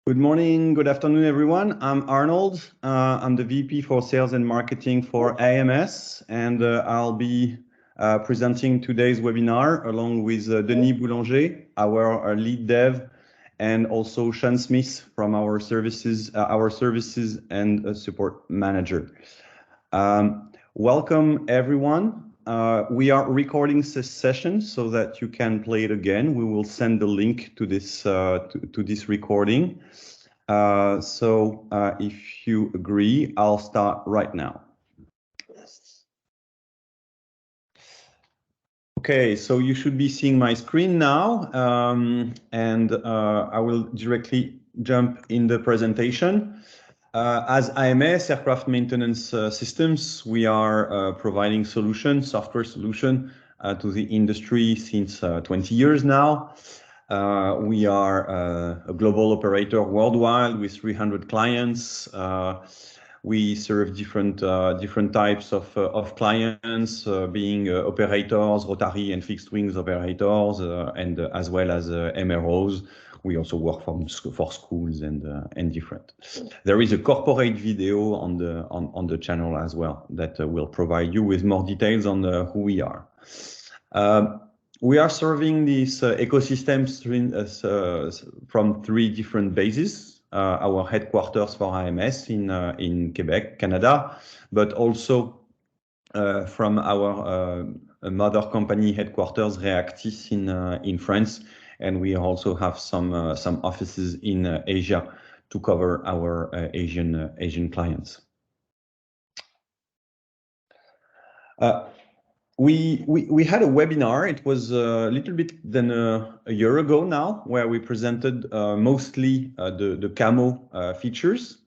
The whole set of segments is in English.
Good morning, good afternoon, everyone. I'm Arnold. I'm the VP for Sales and Marketing for AMS, and I'll be presenting today's webinar along with Denis Boulanger, our lead dev, and also Sean Smith from our services and support manager. Welcome, everyone. We are recording this session so that you can play it again. We will send the link to this to this recording. If you agree, I'll start right now. Okay, so you should be seeing my screen now, and I will directly jump in the presentation. As AMS, Aircraft Maintenance Systems, we are providing software solution to the industry since 20 years now. We are a global operator worldwide with 300 clients. We serve different types of clients, being operators, rotary and fixed wings operators, and as well as MROs. We also work for schools and different. There is a corporate video on the channel as well that will provide you with more details on who we are. We are serving these ecosystems from three different bases. Our headquarters for AMS in Quebec, Canada, but also from our mother company headquarters, Reactis in France, and we also have some offices in Asia to cover our Asian clients. We had a webinar. It was a little bit than a year ago now, where we presented mostly the camo features.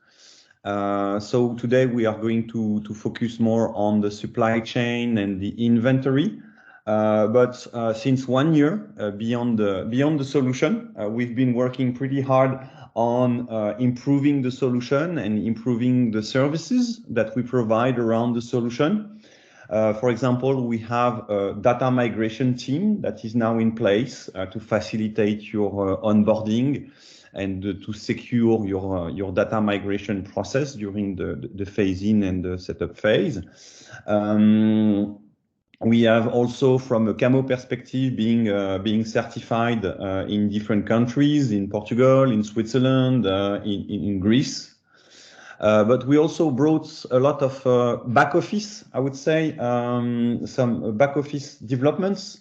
So today we are going to focus more on the supply chain and the inventory. But since 1 year, beyond the solution, we've been working pretty hard on improving the solution and improving the services that we provide around the solution. For example, we have a data migration team that is now in place to facilitate your onboarding and to secure your data migration process during the phase-in and the setup phase. We have also, from a camo perspective, being certified in different countries, in Portugal, in Switzerland, in Greece. But we also brought a lot of back office, I would say, some back office developments,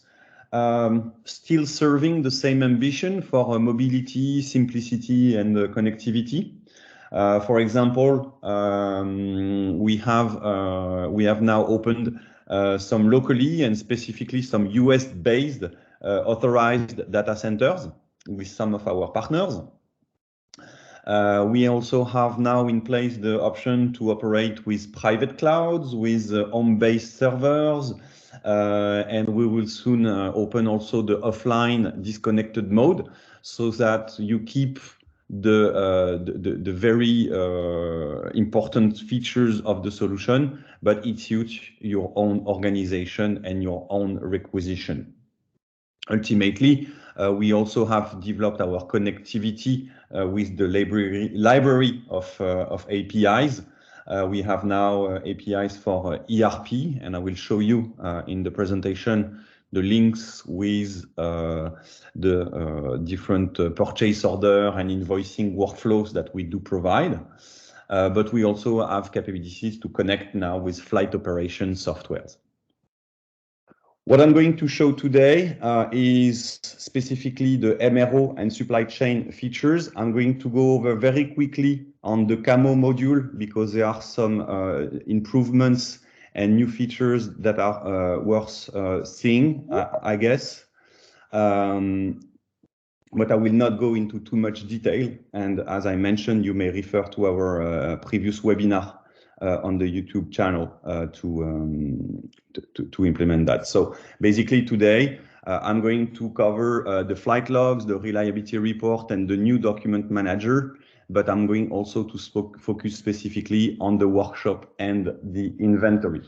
still serving the same ambition for mobility, simplicity, and connectivity. For example, we have now opened some locally and specifically some US-based authorized data centers with some of our partners. We also have now in place the option to operate with private clouds, with home-based servers, and we will soon open also the offline disconnected mode, so that you keep the very important features of the solution, but it suits your own organization and your own requisition. Ultimately, we also have developed our connectivity with the library of APIs. We have now APIs for ERP, and I will show you in the presentation the links with the different purchase order and invoicing workflows that we do provide. But we also have capabilities to connect now with flight operation softwares. What I'm going to show today is specifically the MRO and supply chain features. I'm going to go over very quickly on the camo module because there are some improvements and new features that are worth seeing, I guess. But I will not go into too much detail. And as I mentioned, you may refer to our previous webinar on the YouTube channel to implement that. So basically today, I'm going to cover the flight logs, the reliability report, and the new document manager, but I'm going also to focus specifically on the workshop and the inventory.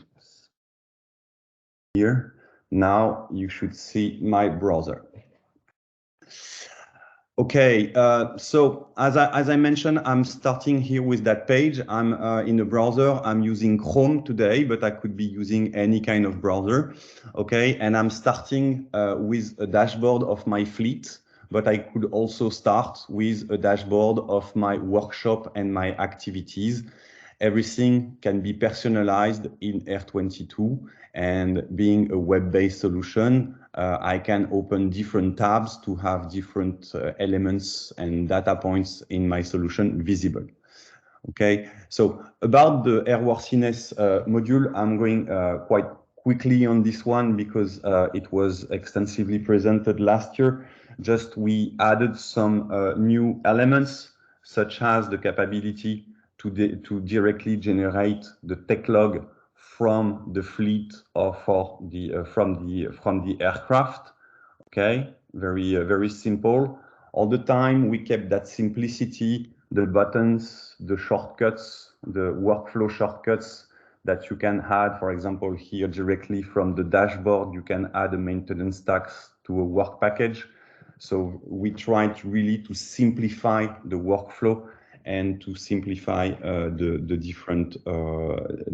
Here, now you should see my browser. Okay, so as I mentioned, I'm starting here with that page. I'm in a browser. I'm using Chrome today, but I could be using any kind of browser. Okay, and I'm starting with a dashboard of my fleet, but I could also start with a dashboard of my workshop and my activities. Everything can be personalized in AIR22, and being a web-based solution, I can open different tabs to have different elements and data points in my solution visible. Okay, so about the airworthiness module, I'm going quite quickly on this one because it was extensively presented last year. Just we added some new elements, such as the capability to directly generate the tech log from the fleet or from the aircraft. Okay, very simple. All the time we kept that simplicity, the buttons, the shortcuts, the workflow shortcuts that you can add. For example, here directly from the dashboard, you can add a maintenance task to a work package. So we tried really to simplify the workflow and to simplify the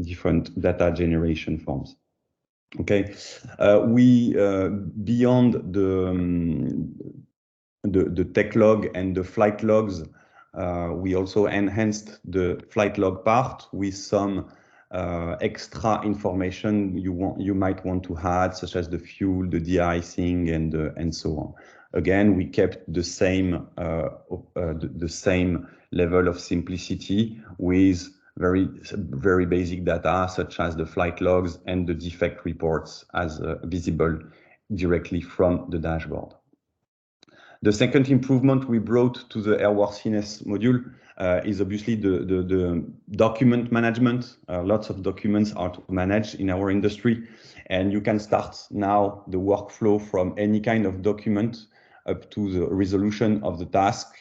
different data generation forms. Okay, we beyond the tech log and the flight logs, we also enhanced the flight log part with some extra information you might want to add, such as the fuel, the de-icing, and so on. Again, we kept the same level of simplicity with very basic data, such as the flight logs and the defect reports as visible directly from the dashboard. The second improvement we brought to the airworthiness module is obviously the document management. Lots of documents are to manage in our industry, and you can start now the workflow from any kind of document up to the resolution of the task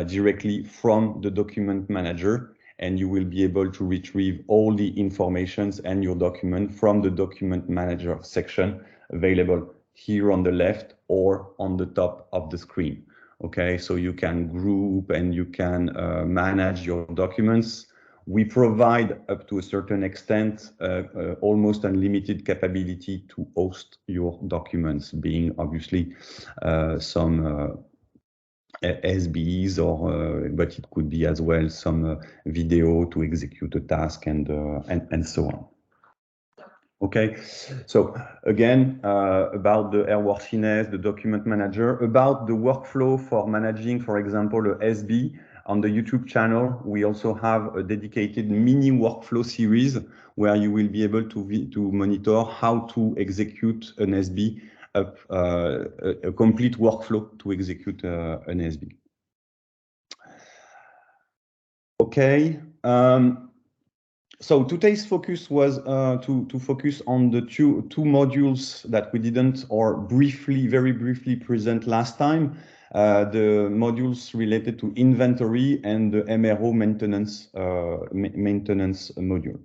directly from the document manager, and you will be able to retrieve all the informations and your document from the document manager section available here on the left or on the top of the screen. Okay, so you can group and you can manage your documents. We provide up to a certain extent almost unlimited capability to host your documents, being obviously some SBs or but it could be as well some video to execute a task and so on. Okay, so again, about the airworthiness, the document manager, about the workflow for managing, for example, a SB. On the YouTube channel, we also have a dedicated mini workflow series where you will be able to monitor how to execute an SB, a complete workflow to execute an SB. Okay. So today's focus was to focus on the two modules that we didn't or very briefly present last time, the modules related to inventory and the MRO maintenance module.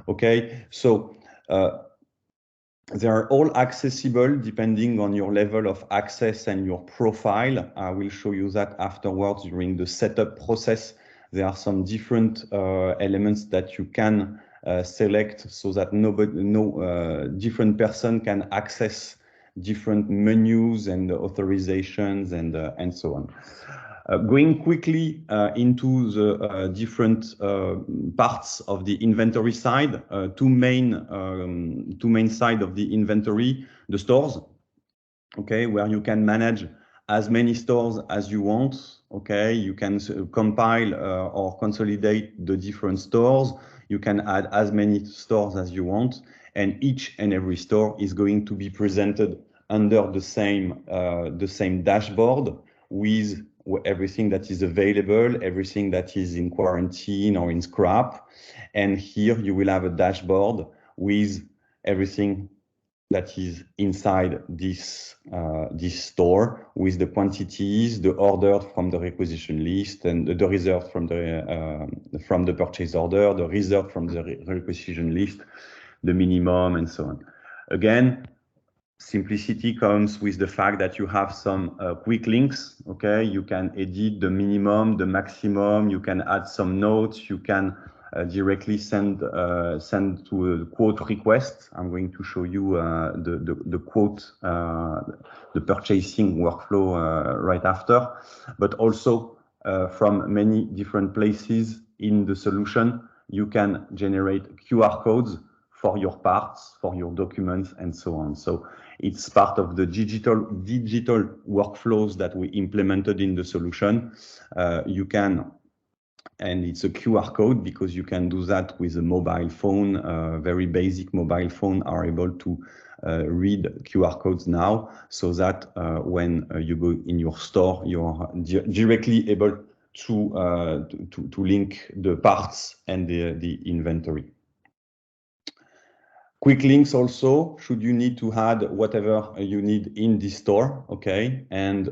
Okay, so they are all accessible depending on your level of access and your profile. I will show you that afterwards during the setup process. There are some different elements that you can select so that no different person can access different menus and authorizations and so on. Going quickly into the different parts of the inventory side, two main side of the inventory, the stores, okay, where you can manage as many stores as you want. Okay, you can compile or consolidate the different stores. You can add as many stores as you want, and each and every store is going to be presented under the same dashboard with everything that is available, everything that is in quarantine or in scrap. And here you will have a dashboard with everything that is inside this store, with the quantities, the ordered from the requisition list, and the reserved from the purchase order, the reserved from the requisition list, the minimum, and so on. Again, Simplicity comes with the fact that you have some quick links. Okay, you can edit the minimum, the maximum. You can add some notes. You can directly send to a quote request. I'm going to show you the quote, the purchasing workflow right after, but also from many different places in the solution, you can generate QR codes for your parts, for your documents, and so on. So it's part of the digital workflows that we implemented in the solution. You can, and it's a QR code because you can do that with a mobile phone. Very basic mobile phone are able to read QR codes now, so that when you go in your store, you are directly able to link the parts and the inventory. Quick links also, should you need to add whatever you need in the store, okay, and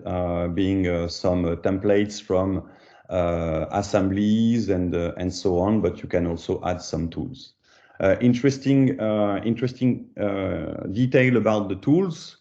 being some templates from assemblies and so on, but you can also add some tools. Interesting detail about the tools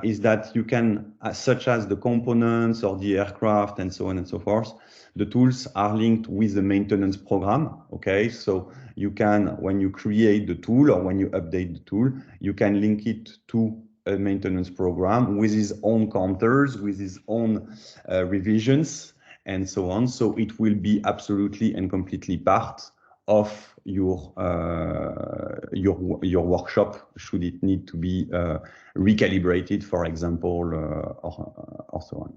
is that you can, such as the components or the aircraft and so on and so forth, the tools are linked with the maintenance program, okay? So you can, when you create the tool or when you update the tool, you can link it to a maintenance program with its own counters, with its own revisions, and so on. So it will be absolutely and completely part of your workshop, should it need to be recalibrated, for example, or so on.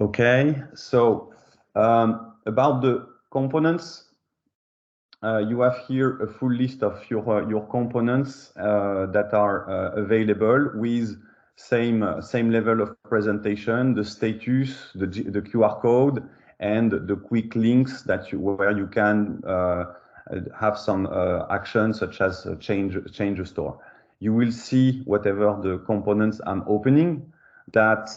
Okay, so about the components, you have here a full list of your components that are available with same level of presentation, the status, the QR code, and the quick links that where you can have some actions such as change a store. You will see whatever the components I'm opening that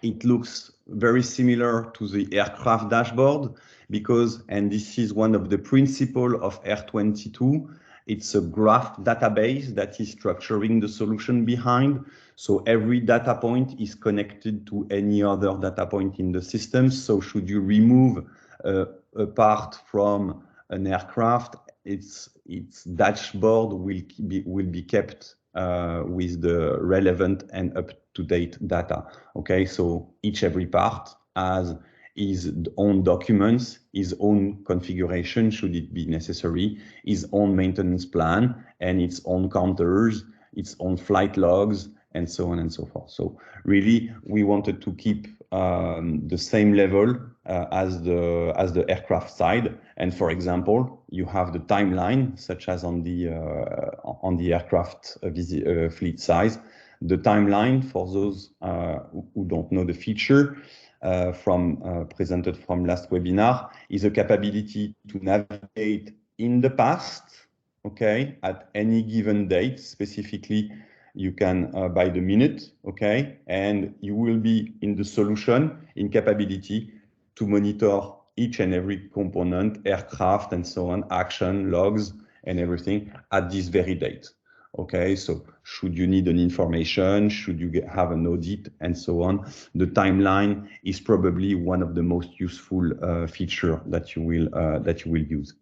it looks very similar to the aircraft dashboard because, and this is one of the principles of AIR22, it's a graph database that is structuring the solution behind. So every data point is connected to any other data point in the system. So should you remove a part from an aircraft, its dashboard will be kept with the relevant and up-to-date data. Okay, so every part has his own documents, his own configuration, should it be necessary, his own maintenance plan, and its own counters, its own flight logs, and so on and so forth. So really, we wanted to keep the same level as the aircraft side. And for example, you have the timeline, such as on the aircraft fleet size. The timeline, for those who don't know the feature, presented from last webinar, is a capability to navigate in the past, okay, at any given date. Specifically, you can by the minute, okay, and you will be in the solution in capability to monitor each and every component, aircraft and so on, action, logs, and everything at this very date. Okay, so should you need an information, should you have an audit and so on, the timeline is probably one of the most useful feature that you will use.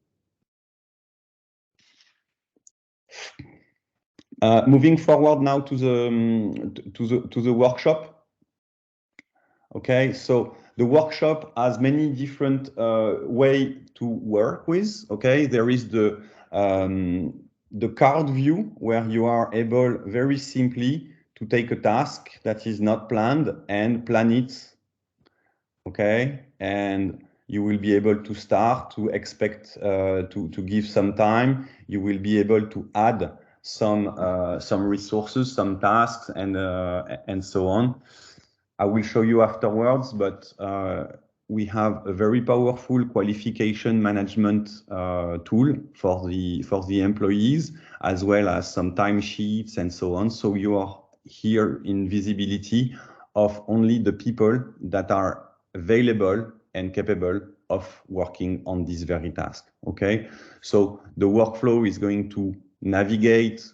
Moving forward now to the workshop. Okay, so the workshop has many different way to work with. Okay, there is the card view where you are able very simply to take a task that is not planned and plan it. Okay, and you will be able to start to expect to give some time. You will be able to add some resources, some tasks, and so on. I will show you afterwards, but we have a very powerful qualification management tool for the employees, as well as some timesheets and so on. So you are here in visibility of only the people that are available and capable of working on this very task. Okay, so the workflow is going to navigate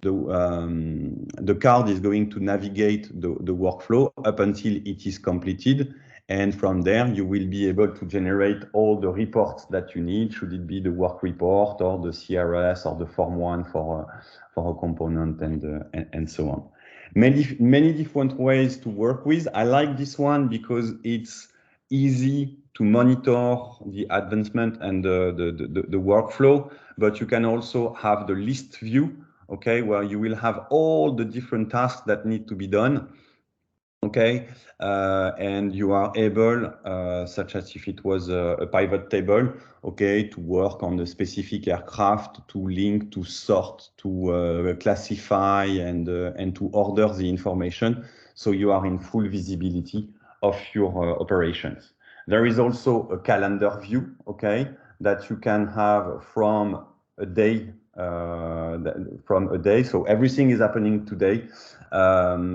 the card is going to navigate the workflow up until it is completed. And from there, you will be able to generate all the reports that you need, should it be the work report or the CRS or the Form 1 for a component and so on. Many different ways to work with. I like this one because it's easy to monitor the advancement and the workflow, but you can also have the list view, okay, where you will have all the different tasks that need to be done. Okay, and you are able, such as if it was a pivot table, okay, to work on a specific aircraft, to link, to sort, to classify, and to order the information, so you are in full visibility of your operations. There is also a calendar view, okay, that you can have from a day. So everything is happening today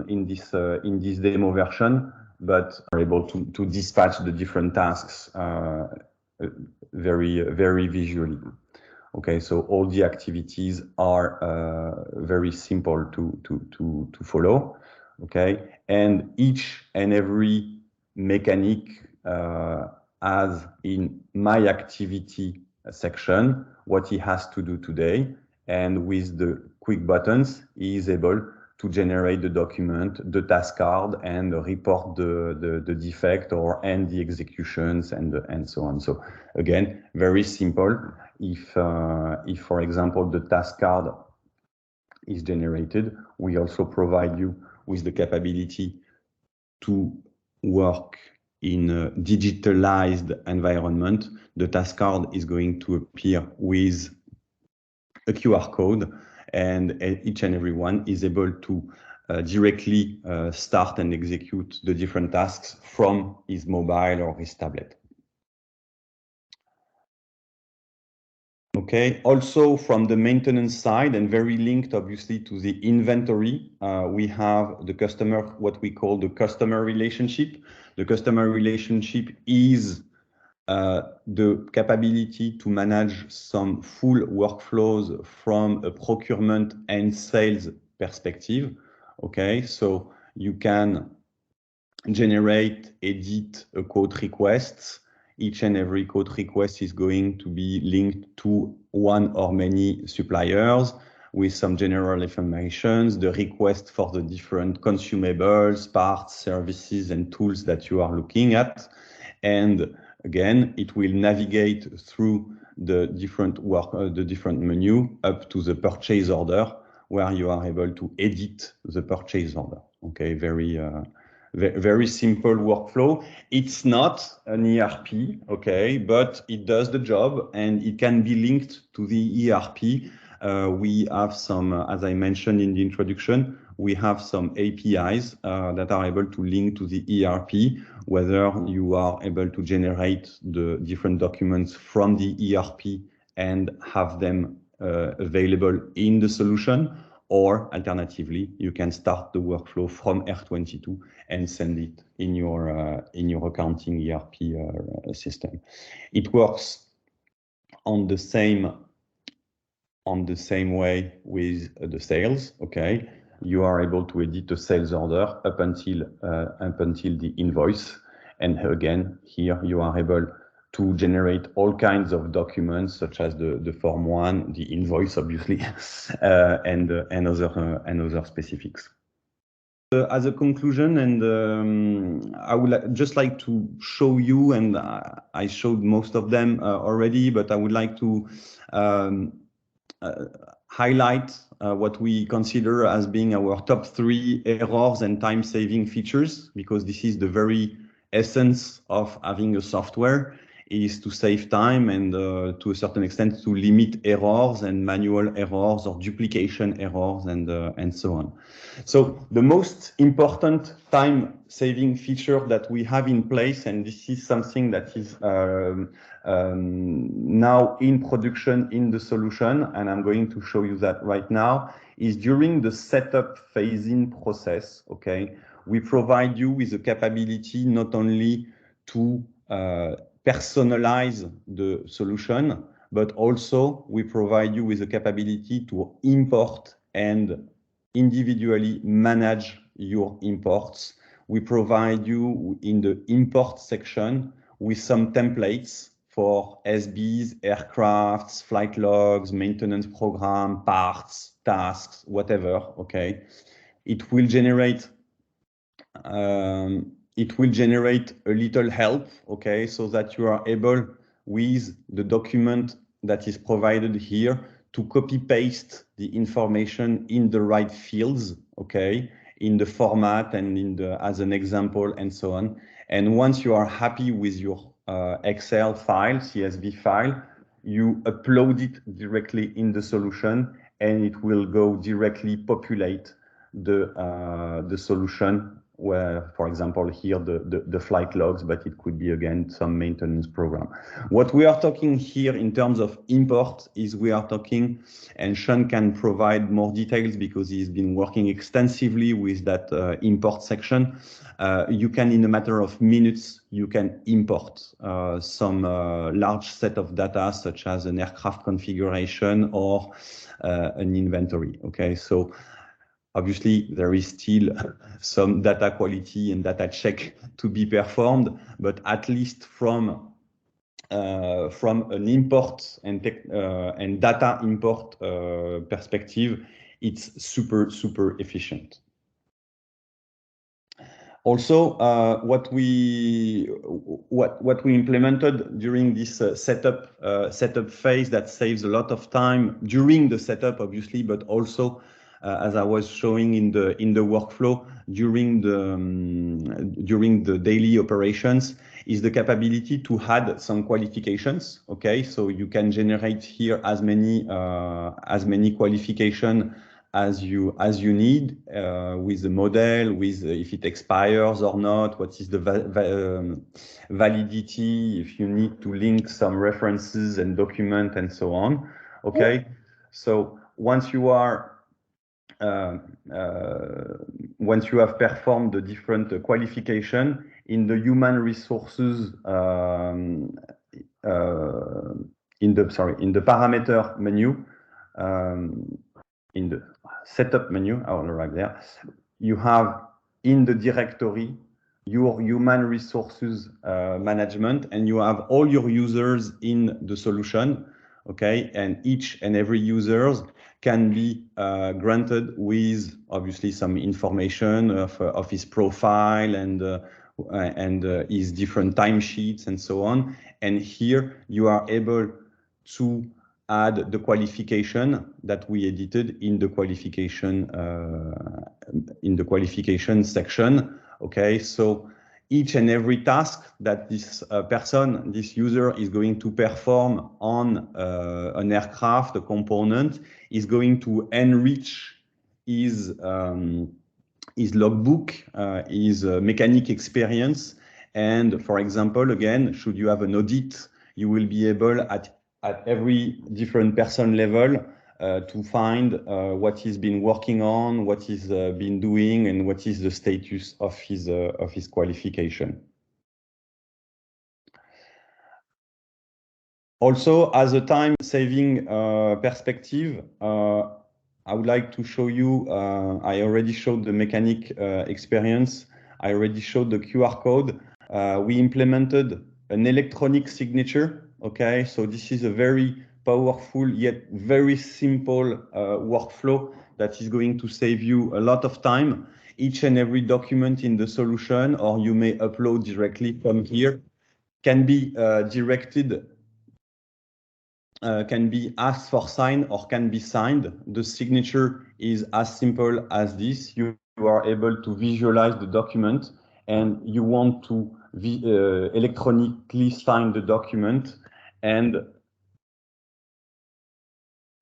in this demo version, but are able to dispatch the different tasks very visually. Okay, so all the activities are very simple to follow. Okay, and each and every mechanic has in my activity section what he has to do today, and with the quick buttons he is able to generate the document, the task card, and report the defect or end the executions and so on. So again, very simple. If for example the task card is generated, we also provide you with the capability to work in a digitalized environment. The task card is going to appear with a QR code, and each and every one is able to directly start and execute the different tasks from his mobile or his tablet. Okay, also from the maintenance side, and very linked obviously to the inventory, we have the customer, what we call the customer relationship. The customer relationship is the capability to manage some full workflows from a procurement and sales perspective. Okay, so you can generate, edit a quote request. Each and every quote request is going to be linked to one or many suppliers with some general information, the request for the different consumables, parts, services, and tools that you are looking at. And again, it will navigate through the different menu up to the purchase order, where you are able to edit the purchase order. Okay, very simple workflow. It's not an ERP, okay, but it does the job and it can be linked to the ERP. We have some, as I mentioned in the introduction, we have some APIs that are able to link to the ERP, whether you are able to generate the different documents from the ERP and have them available in the solution, or alternatively, you can start the workflow from AIR22 and send it in your accounting ERP system. It works on the same way with the sales. Okay, you are able to edit the sales order up until the invoice, and again here you are able to generate all kinds of documents, such as the Form 1, the invoice, obviously, and other specifics. As a conclusion, and I would just like to show you, and I showed most of them already, but I would like to highlight what we consider as being our top 3 errors and time-saving features, because this is the very essence of having a software, is to save time and to a certain extent to limit errors and manual errors or duplication errors and so on. So the most important time-saving feature that we have in place, and this is something that is now in production in the solution, and I'm going to show you that right now, is during the setup phase-in process. Okay, we provide you with the capability not only to personalize the solution, but also we provide you with the capability to import and individually manage your imports. We provide you in the import section with some templates for SBs, aircrafts, flight logs, maintenance program, parts, tasks, whatever, okay? It will generate a little help, okay, so that you are able with the document that is provided here to copy paste the information in the right fields, okay, in the format and in the as an example and so on. And once you are happy with your Excel file, CSV file, you upload it directly in the solution and it will go directly populate the solution where, for example, here the flight logs, but it could be again some maintenance program. What we are talking here in terms of import is we are talking, and Sean can provide more details because he's been working extensively with that import section. You can, in a matter of minutes, you can import some large set of data, such as an aircraft configuration or an inventory. Okay, so obviously, there is still some data quality and data check to be performed, but at least from an import and data import perspective, it's super efficient. Also, what we implemented during this setup phase that saves a lot of time during the setup, obviously, but also as I was showing in the workflow during the daily operations, is the capability to add some qualifications. Okay, so you can generate here as many qualification as you need with the model, with if it expires or not, what is the validity, if you need to link some references and document and so on. Okay, so once you have performed the different qualification in the human resources in the parameter menu, in the setup menu, I will arrive there, you have in the directory your human resources management, and you have all your users in the solution, okay, and each and every users can be granted with obviously some information of his profile and his different timesheets and so on. And here you are able to add the qualification that we edited in the qualification section. Okay, so each and every task that this this user is going to perform on an aircraft, a component, is going to enrich his logbook, his mechanic experience. And for example, again, should you have an audit, you will be able at every different person level to find what he's been working on, what he's been doing, and what is the status of his qualification. Also, as a time-saving perspective, I would like to show you, I already showed the mechanic experience, I already showed the QR code. We implemented an electronic signature, okay? So this is a very powerful yet very simple workflow that is going to save you a lot of time. Each and every document in the solution, or you may upload directly from here, can be directed, can be asked for sign or can be signed. The signature is as simple as this. You are able to visualize the document and you want to electronically sign the document, and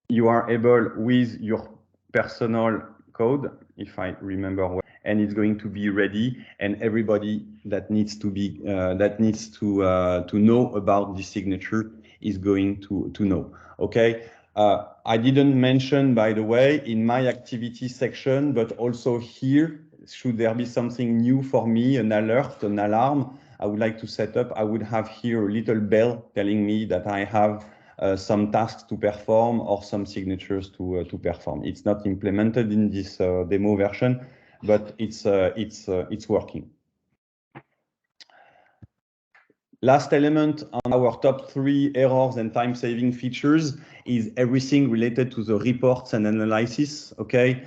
you are able with your personal code, if I remember well, and it's going to be ready, and everybody that needs to be to know about the signature is going to know. Okay, I didn't mention, by the way, in my activity section, but also here, should there be something new for me, an alert, an alarm, I would like to set up, I would have here a little bell telling me that I have some tasks to perform or some signatures to perform. It's not implemented in this demo version, but it's working. Last element on our top 3 errors and time-saving features is everything related to the reports and analysis. Okay,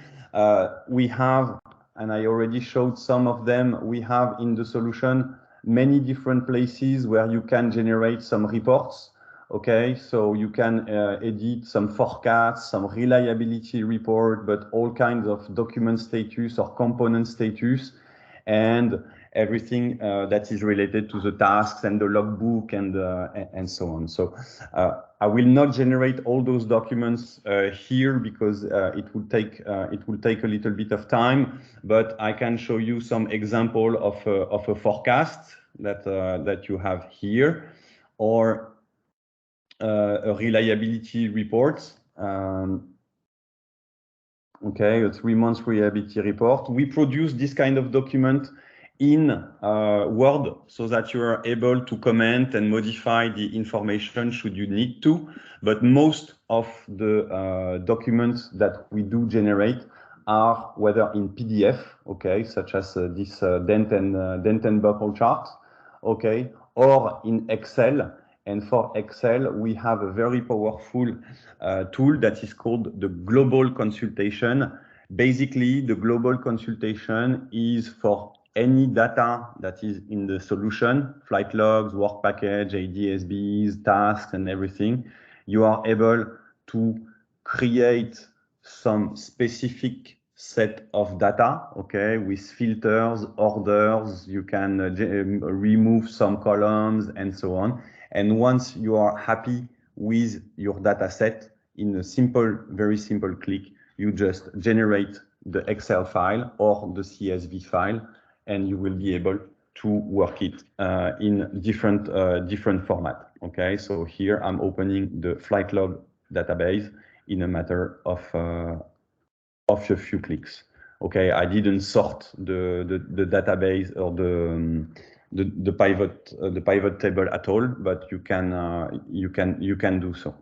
we have, and I already showed some of them, we have in the solution many different places where you can generate some reports. Okay, so you can edit some forecasts, some reliability report, but all kinds of document status or component status, and everything that is related to the tasks and the logbook and so on. So I will not generate all those documents here because it will take a little bit of time, but I can show you some example of a forecast that you have here, or a reliability report. Okay, a 3-month reliability report. We produce this kind of document in Word so that you are able to comment and modify the information should you need to. But most of the documents that we do generate are whether in PDF, okay, such as this dent and buckle chart, okay, or in Excel. And for Excel, we have a very powerful tool that is called the global consultation. Basically, the global consultation is for any data that is in the solution, flight logs, work package, ADSBs, tasks, and everything. You are able to create some specific set of data, okay, with filters, orders. You can remove some columns and so on. And once you are happy with your data set, in a simple, very simple click, you just generate the Excel file or the CSV file, and you will be able to work it in different format. Okay, so here I'm opening the Flightlog database in a matter of a few clicks. Okay, I didn't sort the database or the pivot table at all, but you can do so.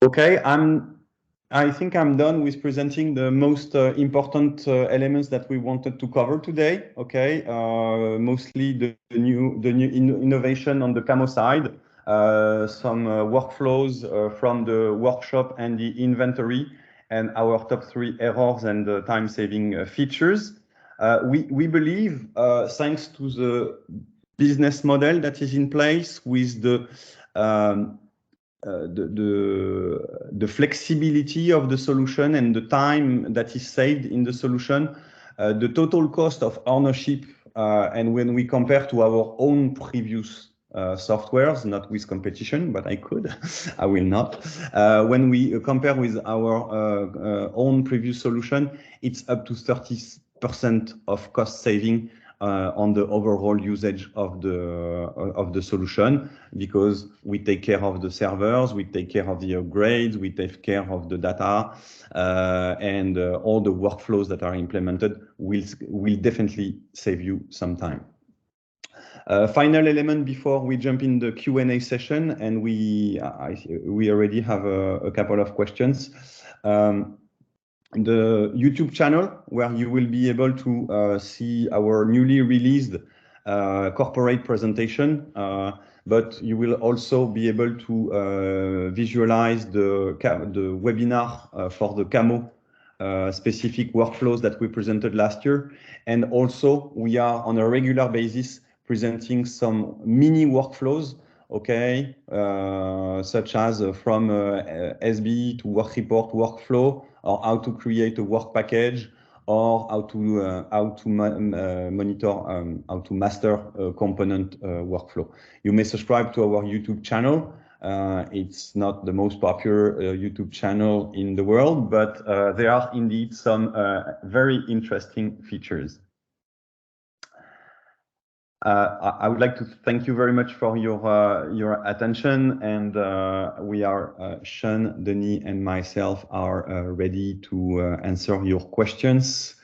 Okay, I think I'm done with presenting the most important elements that we wanted to cover today. Okay, mostly the new innovation on the Camo side, some workflows from the workshop and the inventory, and our top 3 errors and time-saving features. We believe, thanks to the business model that is in place with the flexibility of the solution and the time that is saved in the solution, the total cost of ownership, and when we compare to our own previous softwares, not with competition, but I could, I will not. When we compare with our own previous solution, it's up to 30% of cost saving on the overall usage of the solution, because we take care of the servers, we take care of the upgrades, we take care of the data, and all the workflows that are implemented will definitely save you some time. Final element before we jump in the Q&A session, and we already have a couple of questions. The YouTube channel, where you will be able to see our newly released corporate presentation, but you will also be able to visualize the webinar for the Camo specific workflows that we presented last year. And also, we are on a regular basis presenting some mini workflows, okay, such as from SB to work report workflow, or how to create a work package, or how to monitor, how to master a component workflow. You may subscribe to our YouTube channel. It's not the most popular YouTube channel in the world, but there are indeed some very interesting features. I would like to thank you very much for your attention, and we are, Sean, Denis, and myself are ready to answer your questions.